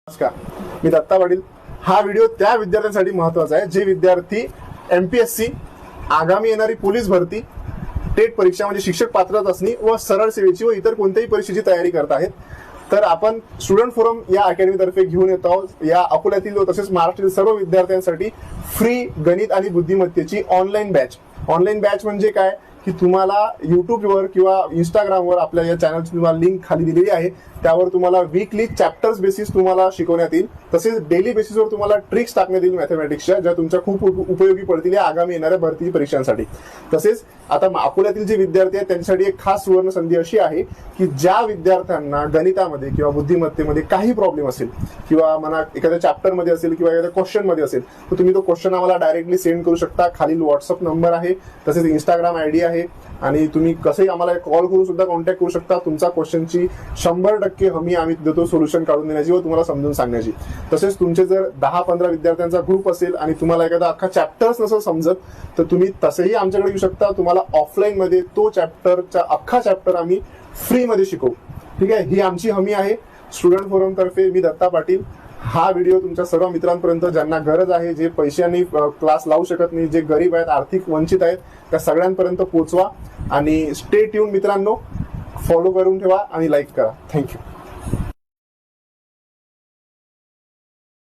नमस्कार, मी दत्ता पाटील. हा व्हिडिओ त्या विद्यार्थ्यांसाठी महत्वाचा आहे जे विद्यार्थी एमपीएससी, आगामी येणारी पोलीस भरती, टेट परीक्षा म्हणजे शिक्षक पात्रता चाचणी व सरळ सेवेची व इतर कोणत्याही परीक्षेची तयारी करत आहेत. तर आपण स्टुडंट फोरम या अकॅडमी तर्फे घेऊन येत आहोत या अकोल्यातील व तसेच महाराष्ट्रातील सर्व विद्यार्थ्यांसाठी फ्री गणित आणि बुद्धिमत्तेची ऑनलाईन बॅच. ऑनलाईन बॅच म्हणजे काय की तुम्हाला युट्यूबवर किंवा इंस्टाग्रामवर आपल्या या चॅनलची तुम्हाला लिंक खाली दिलेली आहे. त्यावर तुम्हाला वीकली चॅप्टर्स बेसिस तुम्हाला शिकवण्यात येईल. तसेच डेली बेसिसवर तुम्हाला ट्रिक्स टाकण्यात येईल मॅथमॅटिक्सच्या, ज्या तुमच्या खूप उपयोगी पडतील या आगामी येणाऱ्या भरती परीक्षांसाठी. तसेच आता अकोल्यातील जे विद्यार्थी आहेत त्यांच्यासाठी एक खास सुवर्ण संधी अशी आहे की ज्या विद्यार्थ्यांना गणितामध्ये किंवा बुद्धिमत्तेमध्ये काही प्रॉब्लेम असेल किंवा म्हणा एखाद्या चॅप्टरमध्ये असेल किंवा एखाद्या क्वेश्चन मध्ये असेल तर तुम्ही तो क्वेश्चन आम्हाला डायरेक्टली सेंड करू शकता. खालील व्हॉट्सअप नंबर आहे, तसेच इंस्टाग्राम आयडी आहे आणि तुम्ही कसंही आम्हाला कॉल करून सुद्धा कॉन्टॅक्ट करू शकता. तुमचा क्वेश्चनची 100% हमी आम्ही देतो सोल्युशन काढून देण्याची व तुम्हाला समजून सांगण्याची. तसेच तुमचे जर 10-15 विद्यार्थ्यांचा ग्रुप असेल आणि तुम्हाला एखादा अख्खा चॅप्टर्स नसेल समजत तर तुम्ही तसेही आमच्याकडे येऊ शकता. तुम्हाला ऑफलाईन मध्ये तो चॅप्टरचा अख्खा चॅप्टर आम्ही फ्री मध्ये शिकवू. ठीक आहे, ही आमची हमी आहे स्टुडंट फोरम तर्फे. मी दत्ता पाटील. हा व्हिडिओ तुमच्या सर्व मित्रांपर्यंत ज्यांना गरज आहे, जे पैशांनी क्लास लावू शकत नाही, जे गरीब आहेत, आर्थिक वंचित आहेत, त्या सगळ्यांपर्यंत पोहोचवा. आणि स्टे ट्यून मित्रांनो, फॉलो करून ठेवा आणि लाईक करा. थँक्यू.